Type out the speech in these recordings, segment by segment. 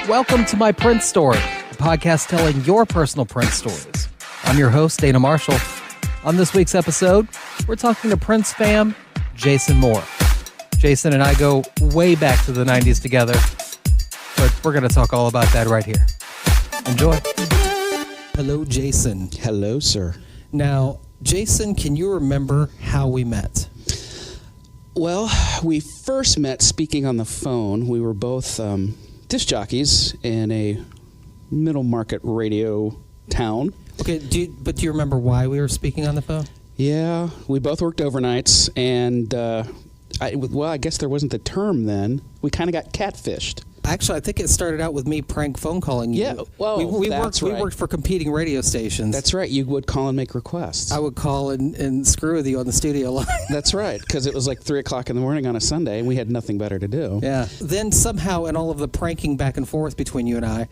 Welcome to My Prince Story, a podcast telling your personal Prince stories. I'm your host, Dana Marshall. On this week's episode, we're talking to Prince fam, Jason Moore. Jason and I go way back to the 90s together, but we're going to talk all about that right here. Enjoy. Hello, Jason. Hello, sir. Now, Jason, can you remember how we met? Well, we first met speaking on the phone. We were both disc jockeys in a middle market radio town. Okay, do you remember why we were speaking on the phone? Yeah, we both worked overnights, and I guess there wasn't the term then. We kind of got catfished. Actually, I think it started out with me prank phone calling you. Yeah, well, we that's right. We worked for competing radio stations. That's right. You would call and make requests. I would call and screw with you on the studio line. That's right, because it was like 3 o'clock in the morning on a Sunday, and we had nothing better to do. Yeah. Then somehow, in all of the pranking back and forth between you and I,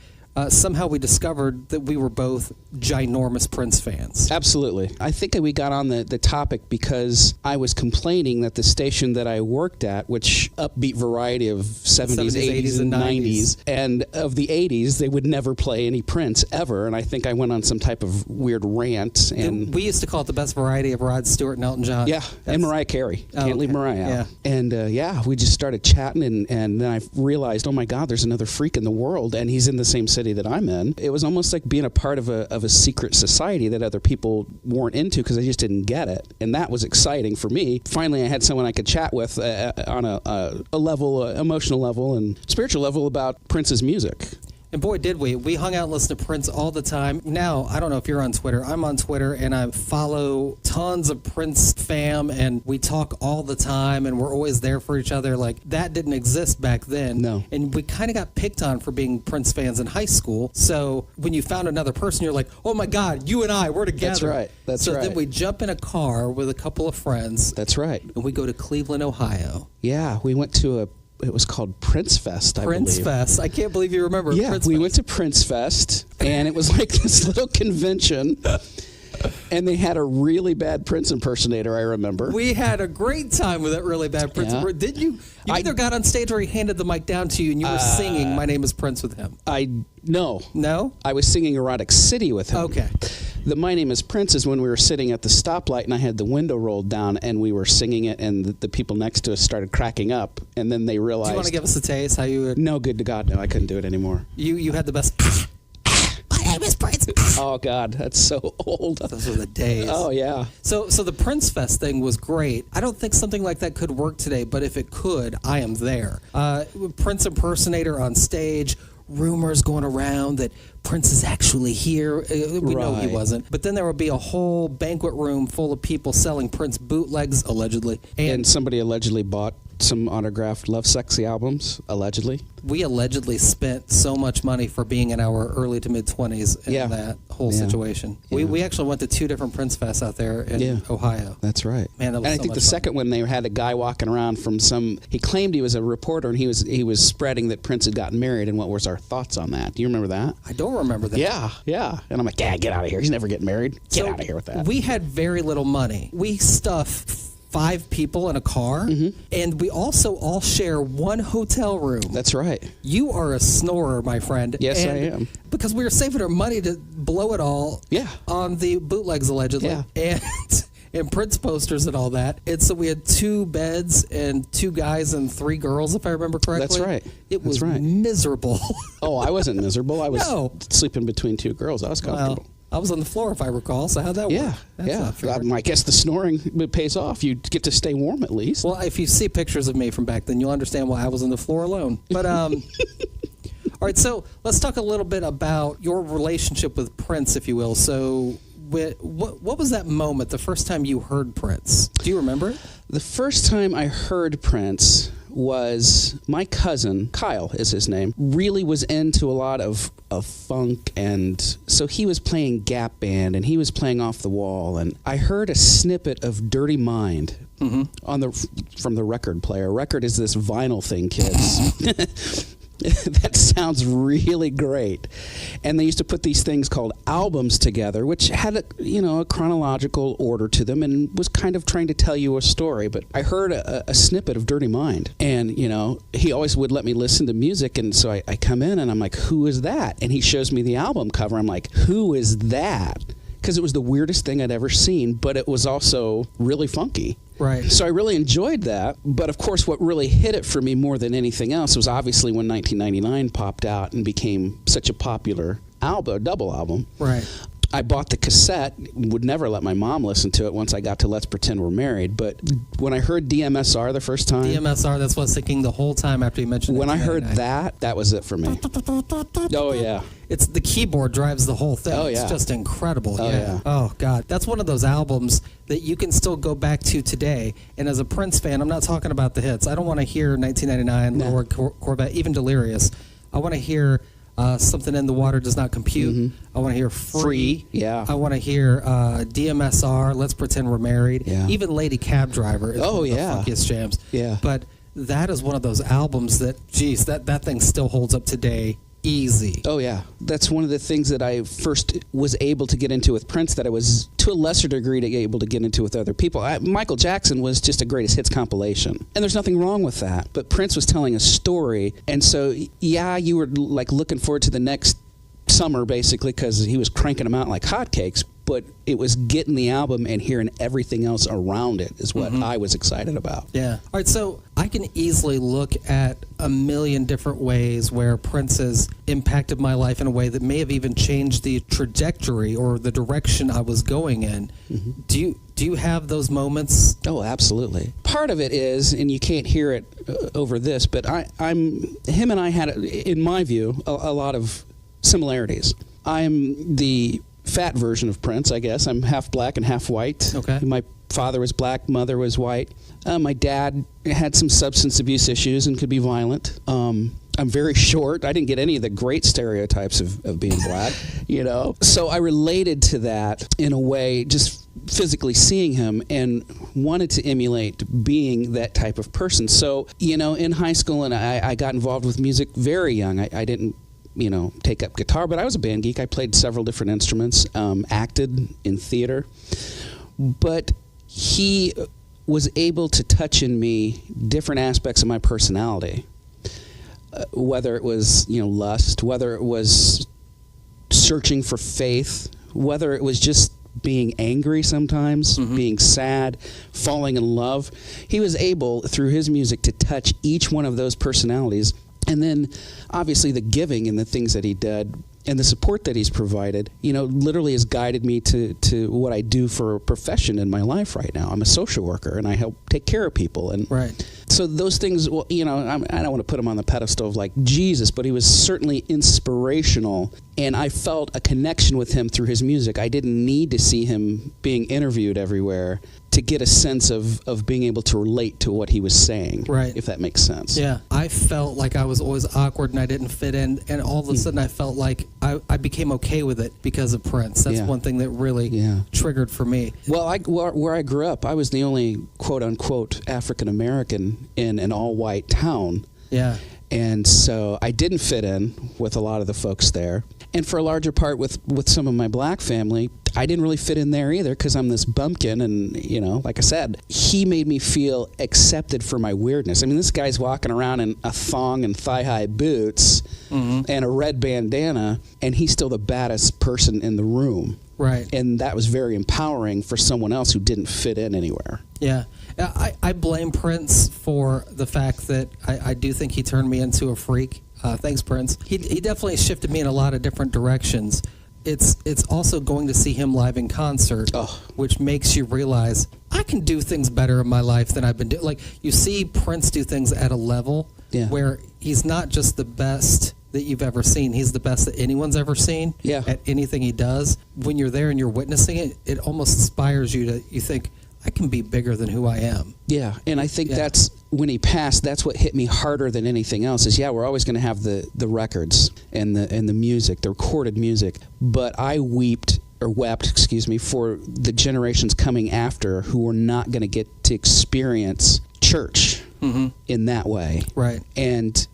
somehow we discovered that we were both ginormous Prince fans. Absolutely. I think we got on the topic because I was complaining that the station that I worked at, which upbeat variety of 70s, 80s, and 90s, and of the 80s, they would never play any Prince ever. And I think I went on some type of weird rant. And we used to call it the best variety of Rod Stewart and Elton John. Yeah, and Mariah Carey. Can't leave Mariah out. Yeah. And we just started chatting, and then I realized, oh my God, there's another freak in the world, and he's in the same city that I'm in. It was almost like being a part of a secret society that other people weren't into because I just didn't get it, and that was exciting for me. Finally, I had someone I could chat with on a level, emotional level and spiritual level about Prince's music. And boy, did we. We hung out and listened to Prince all the time. Now, I don't know if you're on Twitter. I'm on Twitter, and I follow tons of Prince fam, and we talk all the time, and we're always there for each other. Like, that didn't exist back then. No. And we kind of got picked on for being Prince fans in high school. So when you found another person, you're like, oh, my God, you and I, we're together. That's right. That's right. So then we jump in a car with a couple of friends. That's right. And we go to Cleveland, Ohio. Yeah, we went to it was called Prince Fest, I believe. Prince Fest. I can't believe you remember. Yeah, Prince we Fest. went to Prince Fest, and it was like this little convention, and they had a really bad Prince impersonator, I remember. We had a great time with that really bad Prince. Yeah. Did you? You either got on stage or he handed the mic down to you and you were singing My Name is Prince with him. No. No? I was singing Erotic City with him. Okay. The My Name is Prince is when we were sitting at the stoplight and I had the window rolled down and we were singing it and the people next to us started cracking up and then they realized... Do you want to give us a taste how you would... No, good to God, no, I couldn't do it anymore. You had the best... My name is Prince. Oh, God, that's so old. Those were the days. Oh, yeah. So the Prince Fest thing was great. I don't think something like that could work today, but if it could, I am there. Prince impersonator on stage, rumors going around that Prince is actually here. We know he wasn't. But then there would be a whole banquet room full of people selling Prince bootlegs, allegedly. And somebody allegedly bought some autographed Love Sexy albums, allegedly. We allegedly spent so much money for being in our early to mid-20s in that whole situation. Yeah. We actually went to 2 different Prince Fests out there in Ohio. That's right. Man, that was and so I think the fun. second one, they had a guy walking around from he claimed he was a reporter, and he was spreading that Prince had gotten married, and what was our thoughts on that? Do you remember that? I don't remember that. Yeah. And I'm like, yeah, get out of here. He's never getting married. Get out of here with that. We had very little money. We stuffed 5 people in a car, and we also all share one hotel room. That's right. You are a snorer, my friend. Yes, I am. Because we were saving our money to blow it all on the bootlegs, allegedly. Yeah. And Prince posters and all that. And so we had 2 beds and 2 guys and 3 girls, if I remember correctly. That's right. It was miserable. Oh, I wasn't miserable. I was sleeping between 2 girls. I was comfortable. Well, I was on the floor, if I recall, so how'd that work? Yeah. I guess the snoring pays off. You get to stay warm at least. Well, if you see pictures of me from back then, you'll understand why I was on the floor alone. But, all right, so let's talk a little bit about your relationship with Prince, if you will. So what was that moment, the first time you heard Prince? Do you remember it? The first time I heard Prince was my cousin, Kyle is his name, really was into a lot of funk, and so he was playing Gap Band and he was playing Off the Wall, and I heard a snippet of Dirty Mind from the record player. Record is this vinyl thing, kids. That sounds really great. And they used to put these things called albums together, which had a chronological order to them and was kind of trying to tell you a story. But I heard a snippet of Dirty Mind, and he always would let me listen to music, and so I come in and I'm like, who is that? And he shows me the album cover. I'm like, who is that? Because it was the weirdest thing I'd ever seen, but it was also really funky. Right. So I really enjoyed that. But of course, what really hit it for me more than anything else was obviously when 1999 popped out and became such a popular album, double album. Right. I bought the cassette, would never let my mom listen to it once I got to Let's Pretend We're Married. But when I heard DMSR the first time... DMSR, that's what I was thinking the whole time after you mentioned it. When I heard that was it for me. Oh, yeah. It's the keyboard drives the whole thing. Oh, yeah. It's just incredible. Oh, yeah. Oh, God. That's one of those albums that you can still go back to today. And as a Prince fan, I'm not talking about the hits. I don't want to hear 1999, Little Red Corvette, even Delirious. I want to hear... Something in the Water Does Not Compute. Mm-hmm. I want to hear Free. Yeah. I want to hear DMSR, Let's Pretend We're Married. Yeah. Even Lady Cab Driver is one of the funkiest jams. Yeah. But that is one of those albums that, geez, that thing still holds up today. Easy. Oh, yeah. That's one of the things that I first was able to get into with Prince that I was, to a lesser degree, able to get into with other people. Michael Jackson was just a greatest hits compilation. And there's nothing wrong with that. But Prince was telling a story. And so, yeah, you were like looking forward to the next summer, basically, because he was cranking them out like hotcakes. But it was getting the album and hearing everything else around it is what I was excited about. Yeah. All right, so I can easily look at a million different ways where Prince has impacted my life in a way that may have even changed the trajectory or the direction I was going in. Mm-hmm. Do you have those moments? Oh, absolutely. Part of it is, and you can't hear it over this, but him and I had, in my view, a lot of similarities. I'm the fat version of Prince, I guess. I'm half black and half white. Okay. My father was black, mother was white. My dad had some substance abuse issues and could be violent. I'm very short. I didn't get any of the great stereotypes of being black, So I related to that in a way, just physically seeing him, and wanted to emulate being that type of person. So, in high school, and I got involved with music very young. I didn't take up guitar, but I was a band geek. I played several different instruments, acted in theater. But he was able to touch in me different aspects of my personality, whether it was, lust, whether it was searching for faith, whether it was just being angry sometimes, being sad, falling in love. He was able, through his music, to touch each one of those personalities. And then, obviously, the giving and the things that he did and the support that he's provided, literally has guided me to what I do for a profession in my life right now. I'm a social worker, and I help take care of people. And right. So those things, well, I don't want to put him on the pedestal of like Jesus, but he was certainly inspirational, and I felt a connection with him through his music. I didn't need to see him being interviewed everywhere to get a sense of being able to relate to what he was saying, right? If that makes sense. Yeah, I felt like I was always awkward and I didn't fit in, and all of a sudden I felt like I became okay with it because of Prince. That's one thing that really triggered for me. Well, where I grew up, I was the only quote-unquote African-American in an all-white town. Yeah. And so I didn't fit in with a lot of the folks there. And for a larger part with some of my black family, I didn't really fit in there either because I'm this bumpkin. And, like I said, he made me feel accepted for my weirdness. I mean, this guy's walking around in a thong and thigh-high boots and a red bandana, and he's still the baddest person in the room. Right. And that was very empowering for someone else who didn't fit in anywhere. Yeah. I blame Prince for the fact that I do think he turned me into a freak. Thanks, Prince. He definitely shifted me in a lot of different directions. It's also going to see him live in concert, which makes you realize I can do things better in my life than I've been doing. Like, you see Prince do things at a level where he's not just the best that you've ever seen. He's the best that anyone's ever seen at anything he does. When you're there and you're witnessing it, it almost inspires you you think, I can be bigger than who I am. Yeah, and I think that's, when he passed, that's what hit me harder than anything else is, we're always going to have the records and the music, the recorded music. But I wept, for the generations coming after who were not going to get to experience church in that way. Right. And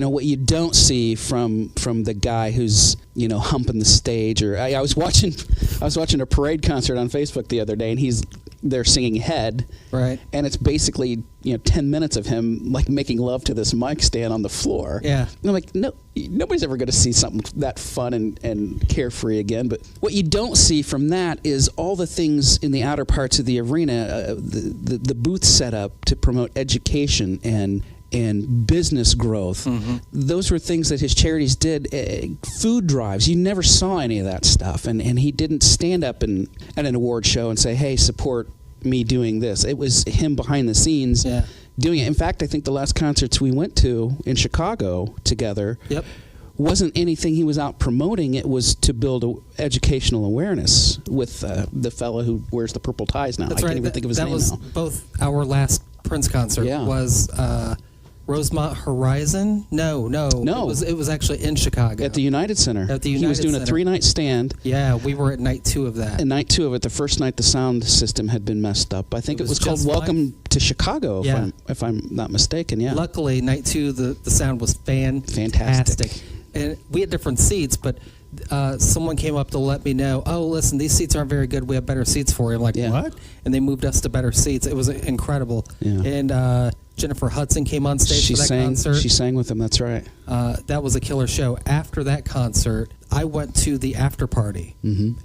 what you don't see from the guy who's humping the stage. Or I was watching a Parade concert on Facebook the other day, and they're singing Head, right? And it's basically 10 minutes of him like making love to this mic stand on the floor. Yeah, and I'm like, no, nobody's ever going to see something that fun and carefree again. But what you don't see from that is all the things in the outer parts of the arena, the booth set up to promote education and business growth. Mm-hmm. Those were things that his charities did. Food drives, you never saw any of that stuff. And he didn't stand up at an award show and say, hey, support me doing this. It was him behind the scenes doing it. In fact, I think the last concerts we went to in Chicago together wasn't anything he was out promoting. It was to build educational awareness with the fellow who wears the purple ties now. That's I can't even think of his name now. That was both our last Prince concert was Rosemont Horizon? No. It was actually in Chicago. At the United Center. He was doing a 3-night stand. Yeah, we were at night 2 of that. And night 2 of it, the first night the sound system had been messed up. I think it was called Welcome to Chicago, if I'm not mistaken. Yeah. Luckily, night 2, the sound was fantastic. And we had different seats, but someone came up to let me know, oh, listen, these seats aren't very good. We have better seats for you. I'm like, what? And they moved us to better seats. It was incredible. Yeah. And Jennifer Hudson came on stage for that concert. She sang with them, that's right. That was a killer show. After that concert, I went to the after party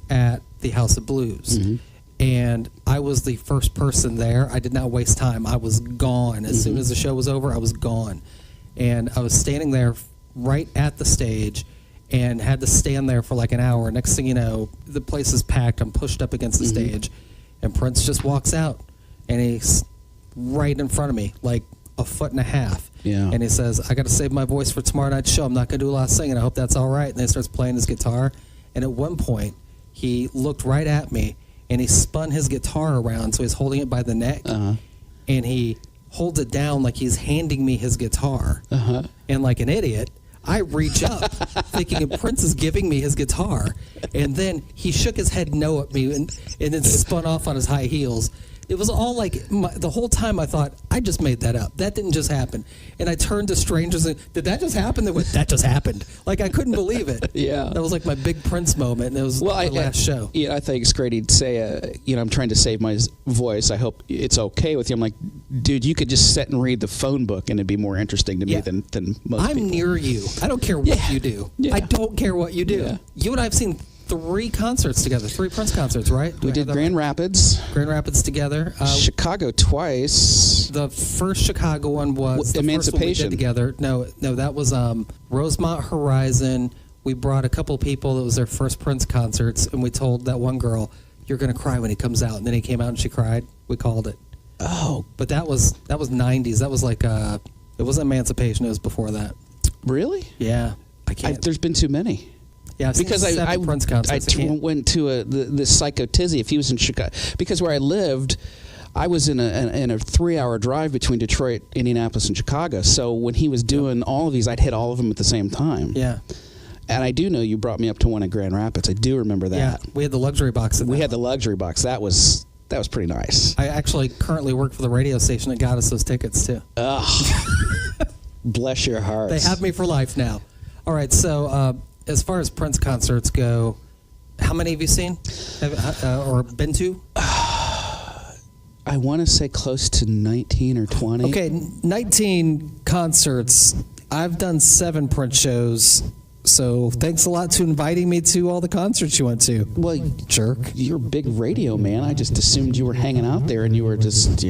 at the House of Blues. Mm-hmm. And I was the first person there. I did not waste time. I was gone. As soon as the show was over, I was gone. And I was standing there right at the stage and had to stand there for like an hour. Next thing you know, the place is packed. I'm pushed up against the stage. And Prince just walks out. And he's right in front of me, like a foot and a half. Yeah. And he says, I got to save my voice for tomorrow night's show. I'm not going to do a lot of singing. I hope that's all right. And then he starts playing his guitar. And at one point, he looked right at me, and he spun his guitar around, so he's holding it by the neck. And he holds it down like he's handing me his guitar. And like an idiot, I reach up thinking Prince is giving me his guitar. And then he shook his head no at me and then spun off on his high heels. It was all like, the whole time I thought, I just made that up. That didn't just happen. And I turned to strangers and, did that just happen? They went, that just happened. Like, I couldn't believe it. Yeah. That was like my big Prince moment, and it was the last show. Yeah, I think it's great he'd say, I'm trying to save my voice. I hope it's okay with you. I'm like, dude, you could just sit and read the phone book, and it'd be more interesting to me than most people. I'm near you. I don't care what you do. Yeah. I don't care what you do. Yeah. You and I have seen 3 concerts together, 3 Prince concerts, right? We did Grand Rapids. Grand Rapids together. Chicago twice. The first Chicago one was the Emancipation. First one we did together. No, that was Rosemont Horizon. We brought a couple people. It was their first Prince concerts, and we told that one girl, "You're gonna cry when he comes out." And then he came out and she cried. We called it. Oh, but that was 90s. That was like it wasn't Emancipation. It was before that. Really? Yeah. I can't. There's been too many. Yeah, because I Prince concerts. went to the Psycho Tizzy. If he was in Chicago, because where I lived, I was in a 3-hour drive between Detroit, Indianapolis, and Chicago. So when he was doing all of these, I'd hit all of them at the same time. Yeah. And I do know you brought me up to one at Grand Rapids. I do remember that. Yeah, we had the luxury box. We had the luxury box. That was pretty nice. I actually currently work for the radio station that got us those tickets too. Bless your hearts. They have me for life now. All right, so as far as Prince concerts go, how many have you seen or been to? I want to say close to 19 or 20. Okay, 19 concerts. I've done 7 Prince shows. So thanks a lot to inviting me to all the concerts you went to. Well, jerk, you're a big radio man. I just assumed you were hanging out there and you were just,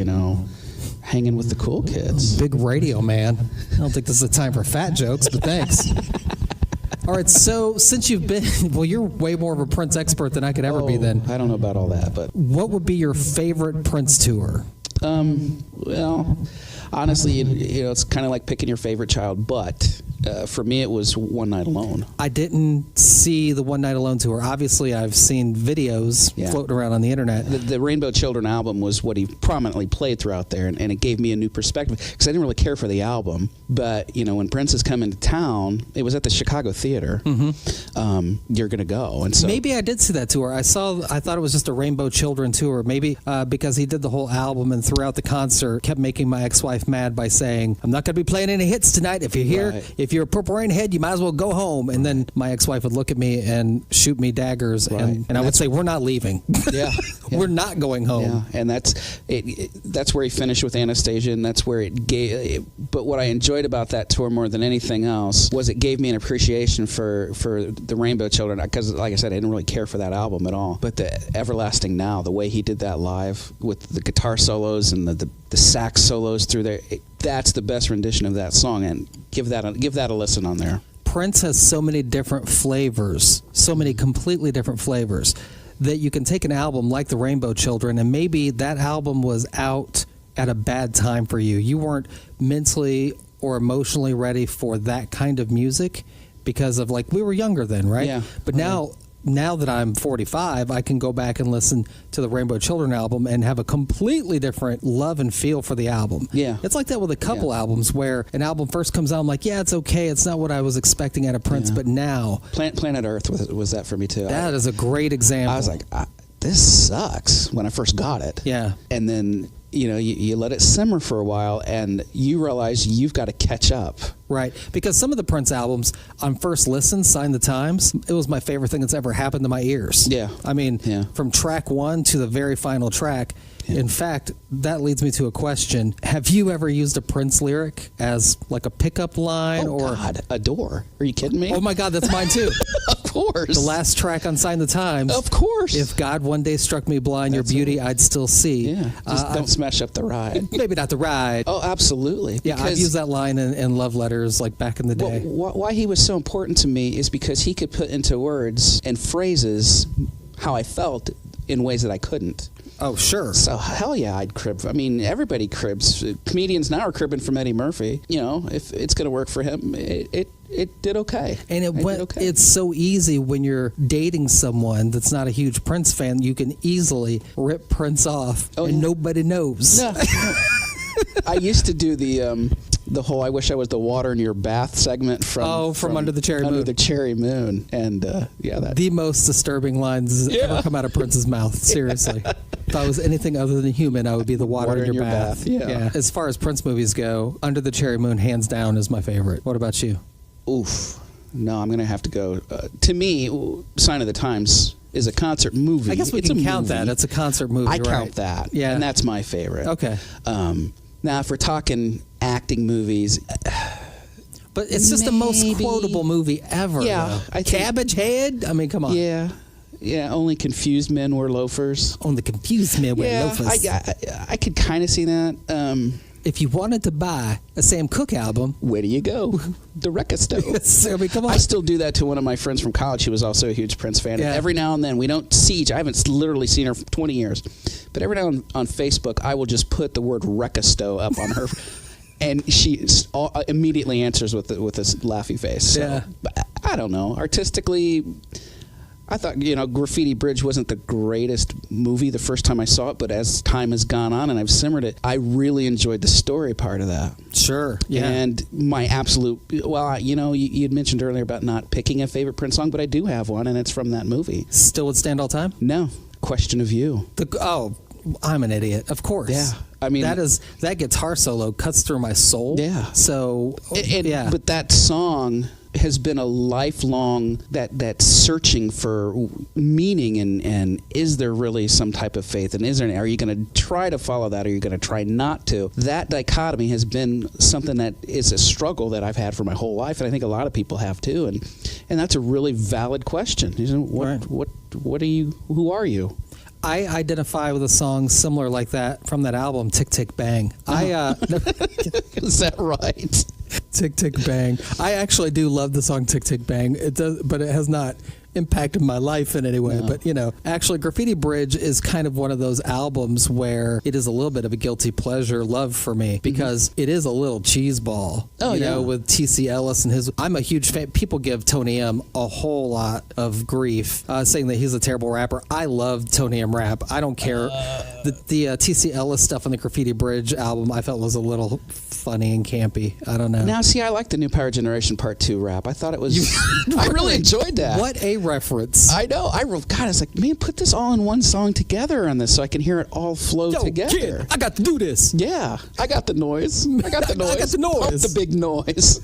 hanging with the cool kids. Big radio man. I don't think this is the time for fat jokes, but thanks. All right, so since you've been, you're way more of a Prince expert than I could ever be then. I don't know about all that, but. What would be your favorite Prince tour? Well, honestly, it's kind of like picking your favorite child, but for me, it was One Night Alone. I didn't see the One Night Alone tour. Obviously, I've seen videos floating around on the internet. The Rainbow Children album was what he prominently played throughout there, and it gave me a new perspective because I didn't really care for the album. But, you know, when Prince is coming to town, it was at the Chicago Theater. You're going to go. And so maybe I did see that tour. I thought it was just a Rainbow Children tour. Maybe because he did the whole album and throughout the concert kept making my ex-wife mad by saying, I'm not going to be playing any hits tonight. If you're here, if you're a Purple Rain head, you might as well go home. And then my ex-wife would look at me and shoot me daggers. And I would say, we're not leaving. We're not going home. Yeah, and that's where he finished with Anastasia, and that's where it gave. But what I enjoyed about that tour more than anything else was it gave me an appreciation for the Rainbow Children, because, like I said, I didn't really care for that album at all. But the Everlasting Now, the way he did that live with the guitar solos and the sax solos through there, that's the best rendition of that song, and give that a listen on there. Prince has so many different flavors, so many completely different flavors, that you can take an album like the Rainbow Children, and maybe that album was out at a bad time for you. You weren't mentally or emotionally ready for that kind of music because of, like, we were younger then, right? Yeah. But now that I'm 45, I can go back and listen to the Rainbow Children album and have a completely different love and feel for the album. Yeah. It's like that with a couple albums where an album first comes out, I'm like, yeah, it's okay. It's not what I was expecting out of Prince, but now. Planet Earth was that for me, too. That is a great example. I was like, this sucks when I first got it. Yeah. And then, you know, you let it simmer for a while, and you realize you've got to catch up. Right, because some of the Prince albums, on first listen, Sign the Times, it was my favorite thing that's ever happened to my ears. Yeah. I mean, from track one to the very final track. Yeah. In fact, that leads me to a question. Have you ever used a Prince lyric as like a pickup line? God, Adore. Are you kidding me? Oh my God, that's mine too. Of course. The last track on Sign the Times. Of course. If God one day struck me blind, your beauty I'd still see. Yeah, just don't smash up the ride. Maybe not the ride. Oh, absolutely. Yeah, I've used that line in love letters like back in the day. Why he was so important to me is because he could put into words and phrases how I felt in ways that I couldn't. Oh, sure. So, hell yeah, I'd crib. I mean, everybody cribs. Comedians now are cribbing from Eddie Murphy. You know, if it's going to work for him, it did okay. And it's so easy when you're dating someone that's not a huge Prince fan. You can easily rip Prince off, and nobody knows. No. I used to do the whole "I wish I was the water in your bath" segment from Under the Cherry Moon. Under the Cherry Moon, and that the most disturbing lines ever come out of Prince's mouth. Seriously, if I was anything other than human, I would be the water in your bath. Yeah. As far as Prince movies go, Under the Cherry Moon, hands down, is my favorite. What about you? Oof, no, I'm gonna have to go. To me, Sign of the Times is a concert movie. I guess we can count that. It's a concert movie. I count that. Yeah, and that's my favorite. Okay. Now, if we're talking acting movies, but it's just the most quotable movie ever. Yeah, Cabbage Head. I mean, come on. Yeah. Only confused men wear loafers. Only confused men wear loafers. I could kind of see that. If you wanted to buy a Sam Cooke album, where do you go? The record store. I mean, come on. I still do that to one of my friends from college who was also a huge Prince fan. Yeah. Every now and then, we don't see each. I haven't literally seen her for 20 years, but every now and on Facebook, I will just put the word "Recasto" up on her, and she immediately answers with this laughy face. So, but I don't know. Artistically, I thought, Graffiti Bridge wasn't the greatest movie the first time I saw it, but as time has gone on and I've simmered it, I really enjoyed the story part of that. Sure, yeah. And my absolute, you had mentioned earlier about not picking a favorite Prince song, but I do have one, and it's from that movie. Still would stand all time? No, Question of You. I'm an idiot. Of course. Yeah. I mean, that guitar solo cuts through my soul. Yeah. So, But that song has been a lifelong that searching for meaning and is there really some type of faith, and are you going to try to follow that, or are you going to try not to? That dichotomy has been something that is a struggle that I've had for my whole life, and I think a lot of people have too, and that's a really valid question. What are you? Who are you? I identify with a song similar like that from that album, Tick Tick Bang. Is that right? Tick Tick Bang. I actually do love the song Tick Tick Bang. It does, but it has not impacted my life in any way. No. But, actually, Graffiti Bridge is kind of one of those albums where it is a little bit of a guilty pleasure love for me because it is a little cheeseball. With T.C. Ellis and his... I'm a huge fan. People give Tony M a whole lot of grief saying that he's a terrible rapper. I love Tony M rap. I don't care. The T.C. Ellis stuff on the Graffiti Bridge album I felt was a little funny and campy. I don't know. Now, see, I like the New Power Generation Part 2 rap. I thought it was... I really enjoyed that. What a reference. I know. I was like, man, put this all in one song together on this so I can hear it all flow together. Kid, I got to do this. Yeah. I got the noise. I got the noise. I got the noise. Pump the big noise.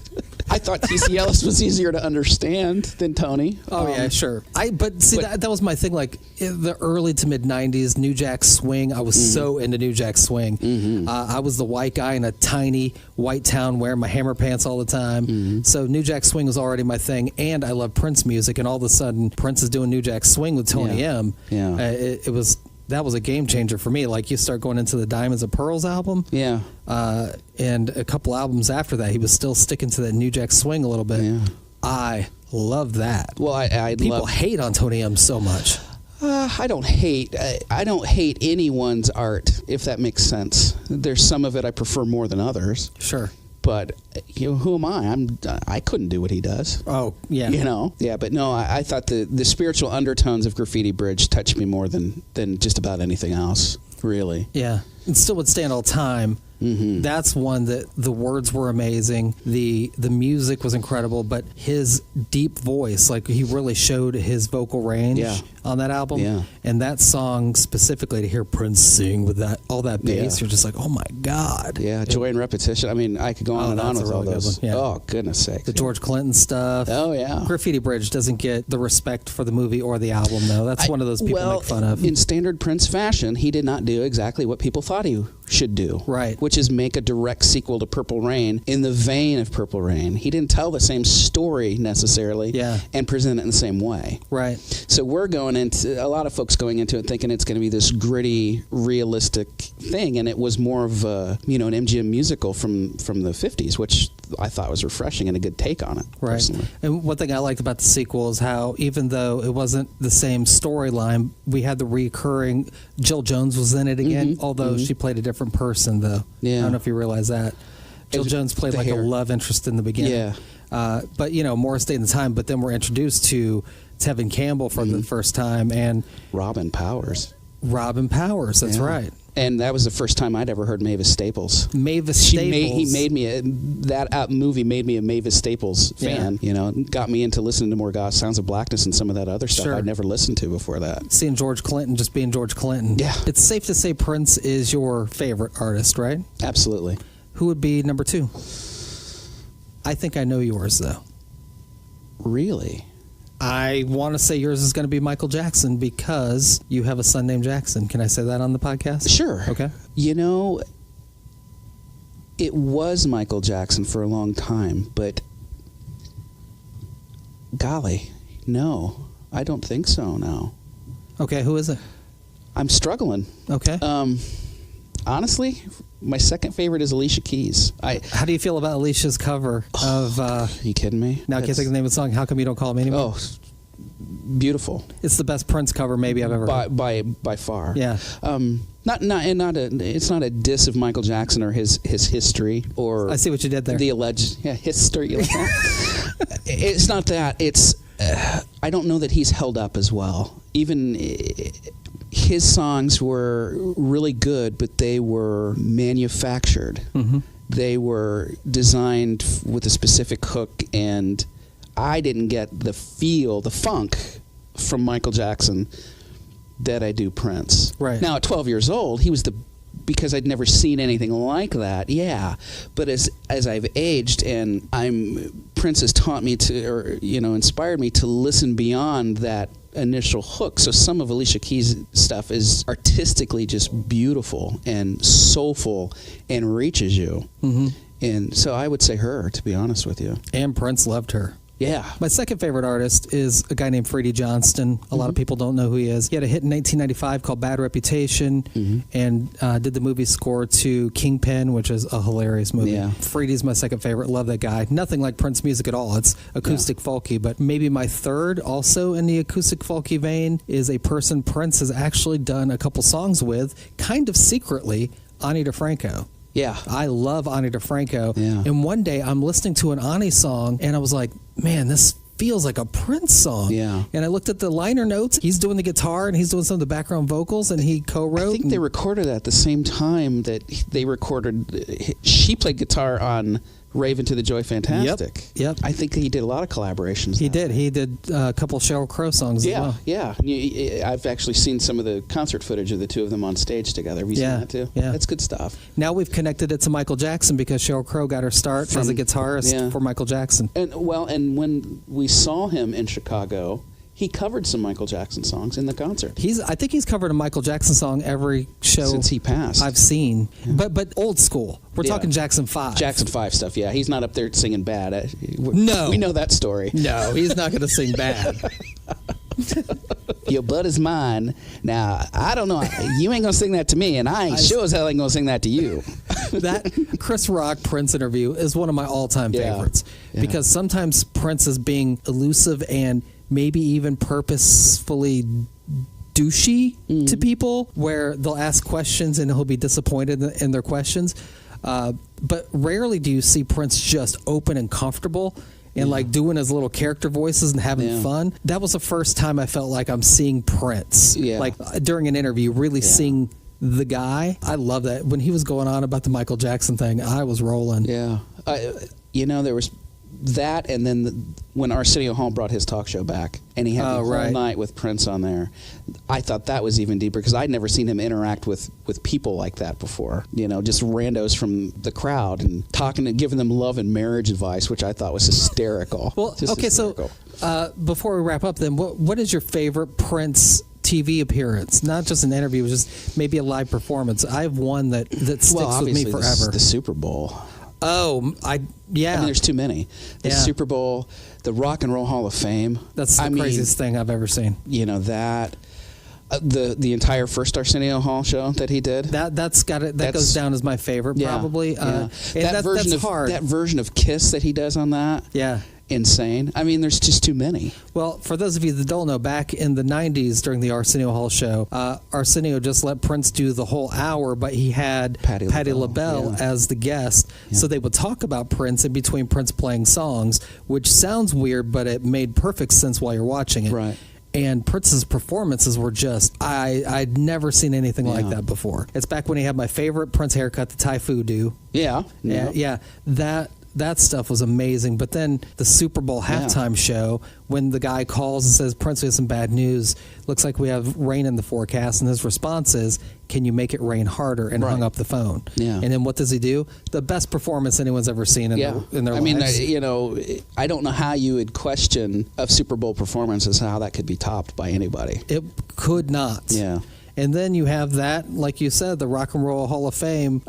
I thought T.C. Ellis was easier to understand than Tony. Oh, yeah, sure. But that was my thing. Like, in the early to mid-'90s, New Jack Swing, I was so into New Jack Swing. I was the white guy in a tiny white town wearing my hammer pants all the time. So New Jack Swing was already my thing, and I love Prince music, and all of a sudden, Prince is doing New Jack Swing with Tony M. Yeah. That was a game changer for me. Like, you start going into the Diamonds and Pearls album. Yeah. And a couple albums after that, he was still sticking to that New Jack Swing a little bit. Yeah. I love that. Well, people hate on Tony M so much. I don't hate. I don't hate anyone's art, if that makes sense. There's some of it I prefer more than others. Sure. But who am I? I couldn't do what he does. Oh, yeah. Yeah. But no, I thought the spiritual undertones of Graffiti Bridge touched me more than just about anything else. Really. Yeah. It still would stand all time. That's one that the words were amazing. The music was incredible, but his deep voice, like, he really showed his vocal range on that album. Yeah. And that song specifically, to hear Prince sing with all that bass, you're just like, oh my God. Yeah, Joy and Repetition. I mean, I could go on and on with all those. Yeah. Oh, goodness sakes. The George Clinton stuff. Oh, yeah. Graffiti Bridge doesn't get the respect for the movie or the album, though. That's one of those people make fun of. In standard Prince fashion, he did not do exactly what people thought he should do. Right. Which is make a direct sequel to Purple Rain in the vein of Purple Rain. He didn't tell the same story necessarily and present it in the same way. Right. So we're going into, a lot of folks going into it thinking it's going to be this gritty, realistic thing, and it was more of a, an MGM musical from the 50s, which I thought was refreshing and a good take on it, personally. And one thing I liked about the sequel is how, even though it wasn't the same storyline, we had the recurring, Jill Jones was in it again, although she played a different person, though. Yeah. I don't know if you realize that. Jill Jones played like a love interest in the beginning. Yeah. But, more stayed in the time, but then we're introduced to Tevin Campbell for the first time, and Robin Powers, that's right. And that was the first time I'd ever heard Mavis Staples. He made me that movie made me a Mavis Staples fan. Got me into listening to more Sounds of Blackness and some of that other stuff I'd never listened to before that. Seeing George Clinton just being George Clinton. Yeah, it's safe to say Prince is your favorite artist, right? Absolutely. Who would be number 2? I think I know yours, though. Really? I want to say yours is going to be Michael Jackson because you have a son named Jackson. Can I say that on the podcast? Sure. Okay. It was Michael Jackson for a long time, but golly, no, I don't think so now. Okay, who is it? I'm struggling. Okay. Honestly, my second favorite is Alicia Keys. How do you feel about Alicia's cover of... Are you kidding me? Now I can't think of the name of the song. How Come You Don't Call Me Anymore? Oh, beautiful. It's the best Prince cover maybe I've ever heard. By far. Yeah. It's not a diss of Michael Jackson or his history or... I see what you did there. The alleged history. It's not that. It's... I don't know that he's held up as well. Even... his songs were really good, but they were manufactured. They were designed with a specific hook, and I didn't get the funk from Michael Jackson that I do Prince. Right. Now, at 12 years old, he was because I'd never seen anything like that, But as I've aged and Prince has taught me to, or, inspired me to listen beyond that initial hook. So some of Alicia Keys' stuff is artistically just beautiful and soulful and reaches you. And so I would say her, to be honest with you. And Prince loved her. Yeah. My second favorite artist is a guy named Freddie Johnston. A lot of people don't know who he is. He had a hit in 1995 called Bad Reputation and did the movie score to Kingpin, which is a hilarious movie. Yeah. Freddie's my second favorite. Love that guy. Nothing like Prince music at all. It's acoustic folky, but maybe my third, also in the acoustic folky vein, is a person Prince has actually done a couple songs with, kind of secretly, Ani DeFranco. Yeah. I love Ani DeFranco. Yeah. And one day I'm listening to an Ani song and I was like, man, this feels like a Prince song. Yeah. And I looked at the liner notes. He's doing the guitar and he's doing some of the background vocals and he co-wrote. I think they recorded at the same time that they recorded. She played guitar on Raven to the Joy Fantastic. Yep. I think he did a lot of collaborations. He did. He did a couple Sheryl Crow songs as well. Yeah. I've actually seen some of the concert footage of the two of them on stage together. Have you seen that too? Yeah. That's good stuff. Now we've connected it to Michael Jackson because Sheryl Crow got her start as a guitarist for Michael Jackson. And when we saw him in Chicago, he covered some Michael Jackson songs in the concert. I think he's covered a Michael Jackson song every show since he passed. I've seen, but old school. We're talking Jackson 5. Jackson 5 stuff. Yeah, he's not up there singing bad. No, we know that story. No, he's not going to sing bad. Your butt is mine. Now, I don't know. You ain't going to sing that to me, and I sure as hell ain't going to sing that to you. That Chris Rock Prince interview is one of my all-time favorites because sometimes Prince is being elusive and maybe even purposefully douchey to people, where they'll ask questions and he'll be disappointed in their questions. But rarely do you see Prince just open and comfortable and like doing his little character voices and having fun. That was the first time I felt like I'm seeing Prince, like during an interview, really seeing the guy. I love that. When he was going on about the Michael Jackson thing, I was rolling. Yeah. There was that, and then when Arsenio Hall brought his talk show back, and he had the whole night with Prince on there, I thought that was even deeper because I'd never seen him interact with people like that before. Just randos from the crowd and talking and giving them love and marriage advice, which I thought was hysterical. Well, hysterical. So before we wrap up, then, what is your favorite Prince TV appearance? Not just an interview, just maybe a live performance. I have one that sticks with me forever. The Super Bowl. Oh, I mean, there's too many. The Super Bowl, the Rock and Roll Hall of Fame. That's the craziest thing I've ever seen. That. The entire first Arsenio Hall show that he did. That's got it. That goes down as my favorite, probably. And that's hard. That version of Kiss that he does on that. Yeah. Insane. I mean, there's just too many. Well, for those of you that don't know, back in the 90s during the Arsenio Hall show, Arsenio just let Prince do the whole hour, but he had Patti LaBelle as the guest. Yeah. So they would talk about Prince in between Prince playing songs, which sounds weird, but it made perfect sense while you're watching it. Right. And Prince's performances were just, I'd never seen anything like that before. It's back when he had my favorite Prince haircut, the Thai Fudu. Yeah. That stuff was amazing. But then the Super Bowl halftime show, when the guy calls and says, Prince, we have some bad news. Looks like we have rain in the forecast. And his response is, can you make it rain harder? And hung up the phone. Yeah. And then what does he do? The best performance anyone's ever seen in their lives. I mean, I don't know how you would question of Super Bowl performances, how that could be topped by anybody. It could not. Yeah. And then you have that, like you said, the Rock and Roll Hall of Fame.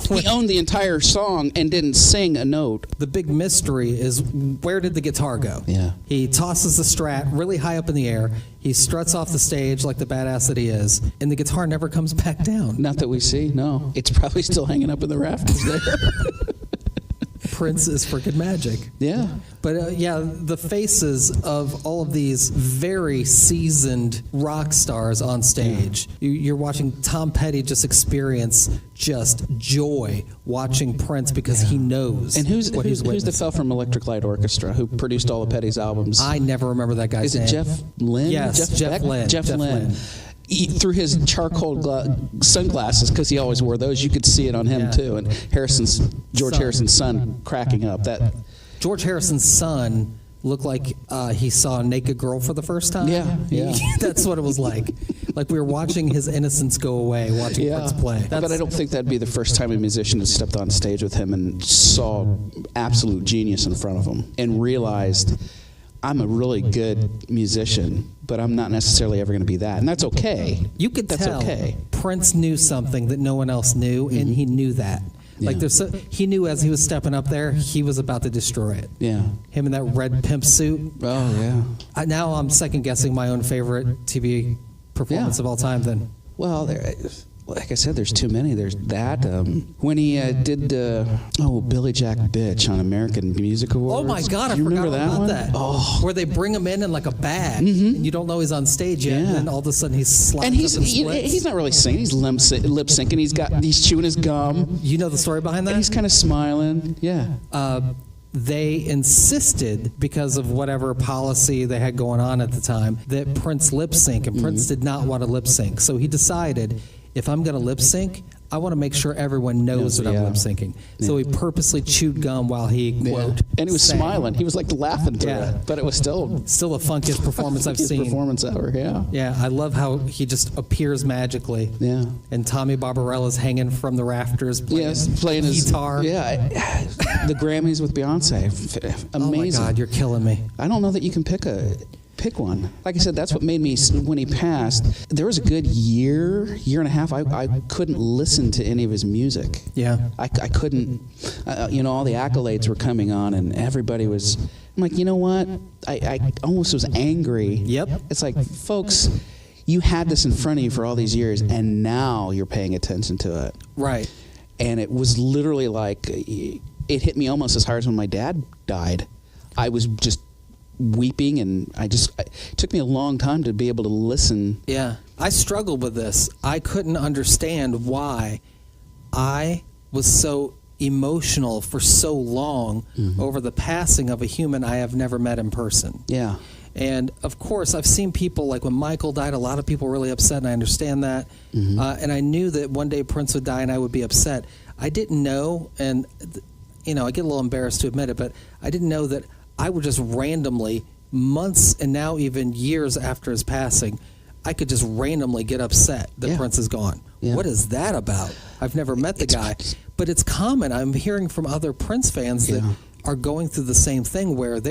He owned the entire song and didn't sing a note. The big mystery is, where did the guitar go? Yeah. He tosses the Strat really high up in the air. He struts off the stage like the badass that he is, and the guitar never comes back down. Not that we see, no. It's probably still hanging up in the rafters there. Prince is freaking magic. Yeah. But the faces of all of these very seasoned rock stars on stage. You're watching Tom Petty just experience just joy watching Prince because he knows. And who's the fella from Electric Light Orchestra who produced all of Petty's albums? I never remember that guy's name. Is it Jeff Lynne? Yes, Jeff Lynne. Jeff Lynne. Through his charcoal sunglasses, because he always wore those, you could see it on him too. And George Harrison's son cracking up. That George Harrison's son looked like he saw a naked girl for the first time. Yeah. That's what it was like. Like we were watching his innocence go away, watching Prince play. But I don't think that'd be the first time a musician had stepped on stage with him and saw absolute genius in front of him and realized, I'm a really good musician, but I'm not necessarily ever going to be that. And that's okay. You could tell Prince knew something that no one else knew, and he knew that. Like he knew as he was stepping up there, he was about to destroy it. Yeah. Him in that red pimp suit. Oh, yeah. Now I'm second guessing my own favorite TV performance of all time then. Well, like I said, there's too many. There's that. When he did Billy Jack Bitch on American Music Awards. Oh my God, I you forgot remember that about one? that. Oh. Where they bring him in like a bag, and you don't know he's on stage yet, and then all of a sudden he's slapped And he's he's not really singing. He's lip syncing. He's chewing his gum. You know the story behind that? And he's kind of smiling. Yeah. They insisted, because of whatever policy they had going on at the time, that Prince lip sync, and Prince did not want to lip sync. So he decided, if I'm going to lip sync, I want to make sure everyone knows that I'm lip syncing. So he purposely chewed gum while he, quote, and he was smiling. He was like laughing through it. But it was still the funkiest performance I've seen. Performance ever, yeah. Yeah, I love how he just appears magically. Yeah. And Tommy Barbarella's hanging from the rafters playing his guitar. The Grammys with Beyonce. Amazing. Oh my God, you're killing me. I don't know that you can pick one. Like I said, that's what made me, when he passed, there was a good year and a half, I couldn't listen to any of his music. Yeah. I couldn't, all the accolades were coming on, and everybody was, I'm like, you know what? I almost was angry. Yep. It's like, folks, you had this in front of you for all these years, and now you're paying attention to it. Right. And it was literally like, it hit me almost as hard as when my dad died. I was just weeping, and it took me a long time to be able to listen. Yeah. I struggled with this. I couldn't understand why I was so emotional for so long over the passing of a human I have never met in person. Yeah. And of course, I've seen people, like when Michael died, a lot of people were really upset, and I understand that. And I knew that one day Prince would die and I would be upset. I didn't know, and I get a little embarrassed to admit it, but I didn't know that I would just randomly, months and now even years after his passing, I could just randomly get upset that Prince is gone. Yeah. What is that about? I've never met the guy. But it's common. I'm hearing from other Prince fans that are going through the same thing, where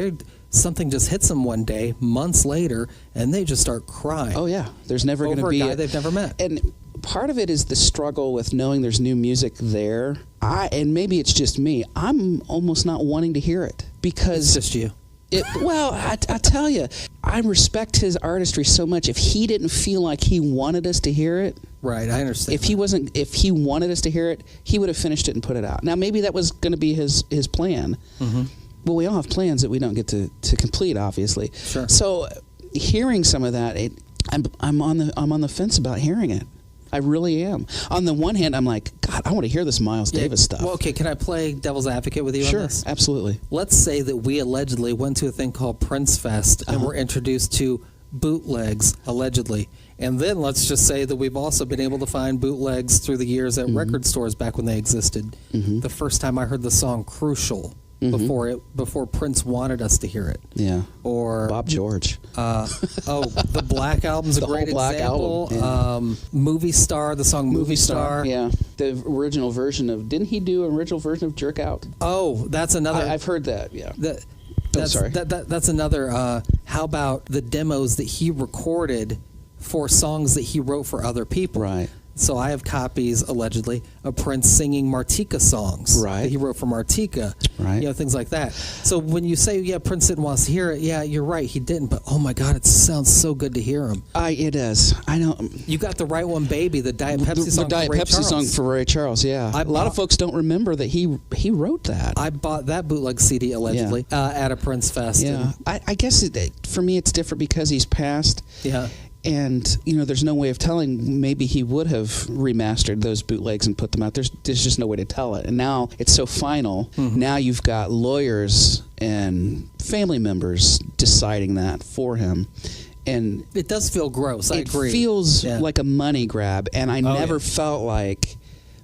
something just hits them one day, months later, and they just start crying. Oh, yeah. There's never going to be a guy they've never met. And part of it is the struggle with knowing there's new music there. And maybe it's just me, I'm almost not wanting to hear it. Because it's just you. I tell you, I respect his artistry so much. If he didn't feel like he wanted us to hear it, right? I understand. If he wanted us to hear it, he would have finished it and put it out. Now, maybe that was going to be his plan. Well, we all have plans that we don't get to complete, obviously. Sure. So, hearing some of that, I'm on the fence about hearing it. I really am. On the one hand, I'm like, God, I want to hear this Miles Davis stuff. Well, okay, can I play devil's advocate with you on this? Sure, absolutely. Let's say that we allegedly went to a thing called Prince Fest and were introduced to bootlegs, allegedly. And then let's just say that we've also been able to find bootlegs through the years at record stores back when they existed. The first time I heard the song Crucial, before Prince wanted us to hear it. Yeah. Or Bob George. The Black Album's a great example. Album, Movie Star, the song Movie Star. Yeah. The original version of, didn't he do an original version of Jerk Out? Oh, that's another. I've heard that, yeah. Sorry. That's another. How about the demos that he recorded for songs that he wrote for other people? Right. So I have copies, allegedly, of Prince singing Martika songs that he wrote for Martika. Right. Things like that. So when you say, Prince didn't want us to hear it, you're right, he didn't. But, oh, my God, it sounds so good to hear him. It does. I know. You got the right one, Baby, the Diet Pepsi song for Ray Charles. The Diet Pepsi song for Ray Charles, yeah. A lot of folks don't remember that he wrote that. I bought that bootleg CD, allegedly, at a Prince Fest. Yeah. I guess for me it's different because he's passed. Yeah. And, there's no way of telling. Maybe he would have remastered those bootlegs and put them out. There's just no way to tell it. And now it's so final. Now you've got lawyers and family members deciding that for him. And it does feel gross. I agree. It feels like a money grab. And I never felt like,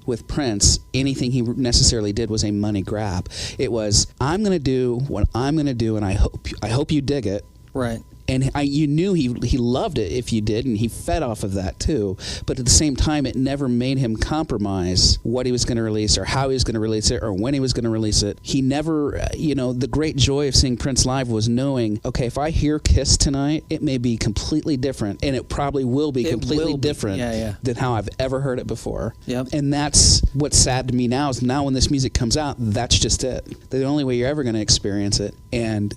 with Prince, anything he necessarily did was a money grab. It was, I'm going to do what I'm going to do, and I hope you dig it. Right. And you knew he loved it if you did, and he fed off of that too. But at the same time, it never made him compromise what he was going to release or how he was going to release it or when he was going to release it. He never, the great joy of seeing Prince live was knowing, okay, if I hear Kiss tonight, it may be completely different, and it probably will be completely different than how I've ever heard it before. Yep. And that's what's sad to me now is now when this music comes out, that's just it. The only way you're ever going to experience it. And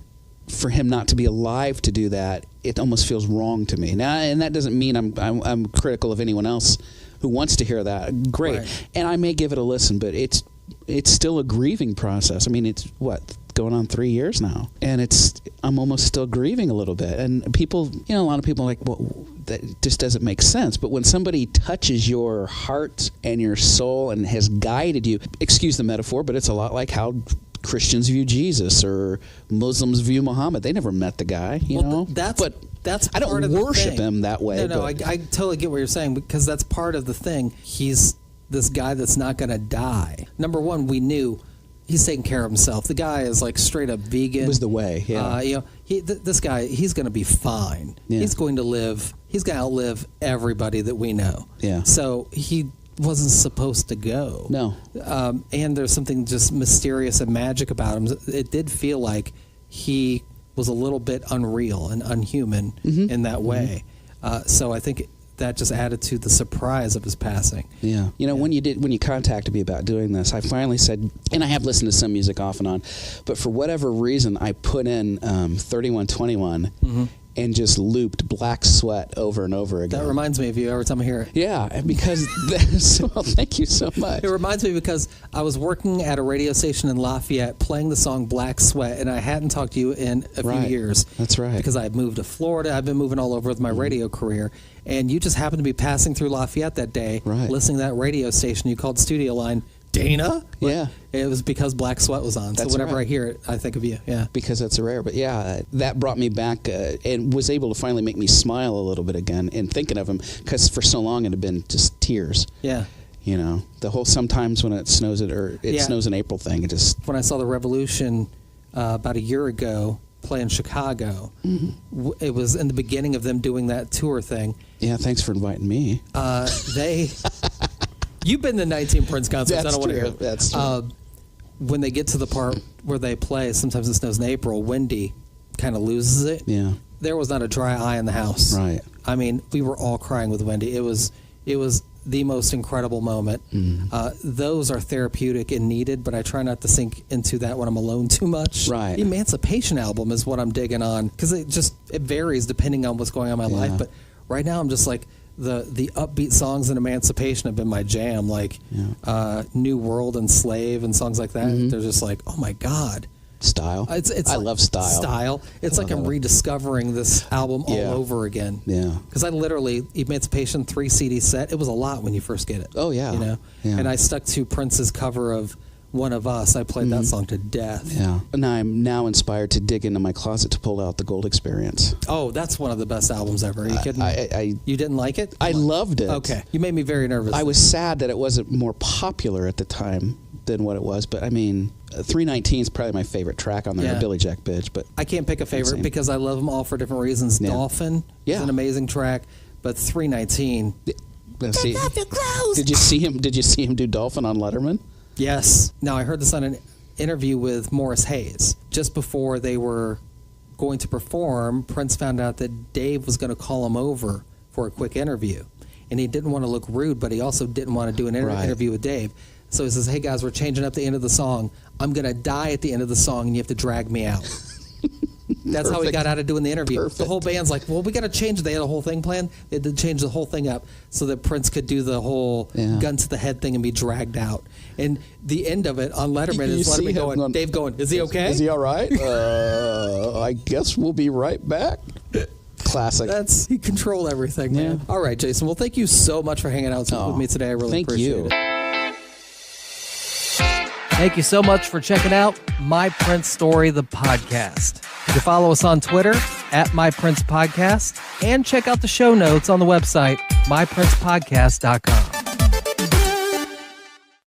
for him not to be alive to do that, it almost feels wrong to me. Now, and that doesn't mean I'm critical of anyone else who wants to hear that. Great, right. And I may give it a listen, but it's still a grieving process. I mean, it's going on 3 years now, and I'm almost still grieving a little bit. And people, a lot of people are like, well, that just doesn't make sense. But when somebody touches your heart and your soul and has guided you, excuse the metaphor, but it's a lot like how Christians view Jesus or Muslims view Muhammad. They never met the guy, know. That's I don't worship him that way. No, I totally get what you're saying, because that's part of the thing. He's this guy that's not going to die. Number one, we knew he's taking care of himself. The guy is like straight up vegan. It was the way. Yeah. This guy, he's going to be fine. Yeah. He's going to live. He's going to outlive everybody that we know. Yeah. So he wasn't supposed to go. No. And there's something just mysterious and magic about him. It did feel like he was a little bit unreal and unhuman in that way. So I think that just added to the surprise of his passing. Yeah. When you contacted me about doing this, I finally said, and I have listened to some music off and on, but for whatever reason, I put in 3121 and just looped Black Sweat over and over again. That reminds me of you every time I hear it. Yeah, because well, thank you so much. It reminds me because I was working at a radio station in Lafayette playing the song Black Sweat, and I hadn't talked to you in a few years. That's right. Because I had moved to Florida. I've been moving all over with my radio career, and you just happened to be passing through Lafayette that day, listening to that radio station. You called studio line, Dana? Yeah. It was because Black Sweat was on. That's so whenever I hear it, I think of you. Yeah. Because it's rare. But yeah, that brought me back and was able to finally make me smile a little bit again in thinking of him, because for so long it had been just tears. Yeah. The whole sometimes when it snows snows in April thing. It just. When I saw the Revolution about a year ago play in Chicago, it was in the beginning of them doing that tour thing. Yeah, thanks for inviting me. You've been to 19 Prince concerts. I don't want to hear it. That's true. When they get to the part where they play, sometimes it snows in April, Wendy kind of loses it. Yeah. There was not a dry eye in the house. Right. I mean, we were all crying with Wendy. It was the most incredible moment. Those are therapeutic and needed, but I try not to sink into that when I'm alone too much. Right. The Emancipation album is what I'm digging on, because it varies depending on what's going on in my life. But right now I'm just like, the upbeat songs in Emancipation have been my jam, like New World and Slave and songs like that. They're just like, oh my God. Style. I love style. It's like I'm rediscovering this album all over again. Yeah. Because I literally, Emancipation 3 CD set, it was a lot when you first get it. Oh, yeah. Yeah. And I stuck to Prince's cover of One of Us. I played that song to death. Yeah. And I'm now inspired to dig into my closet to pull out the Gold Experience. Oh, that's one of the best albums ever. Are you kidding? You didn't like it? I loved it. Okay. You made me very nervous. I was sad that it wasn't more popular at the time than what it was, but I mean, 319 is probably my favorite track on there, Billy Jack Bitch. But I can't pick a favorite because I love them all for different reasons. Yeah. Dolphin is an amazing track, but 319. Take off your clothes. Did you see him do Dolphin on Letterman? Yes. Now, I heard this on an interview with Morris Hayes. Just before they were going to perform, Prince found out that Dave was going to call him over for a quick interview. And he didn't want to look rude, but he also didn't want to do an interview with Dave. So he says, hey, guys, we're changing up the end of the song. I'm going to die at the end of the song, and you have to drag me out. That's how he got out of doing the interview. Perfect. The whole band's like, well, we got to change it. They had a whole thing planned. They had to change the whole thing up so that Prince could do the whole gun to the head thing and be dragged out. And the end of it on Letterman is Letterman going, Dave going, is he okay? Is he all right? I guess we'll be right back. Classic. He controlled everything, man. All right, Jason. Well, thank you so much for hanging out with me today. I really appreciate it. Thank you so much for checking out My Prince Story, the podcast. You can follow us on Twitter at My Prince Podcast and check out the show notes on the website, myprincepodcast.com.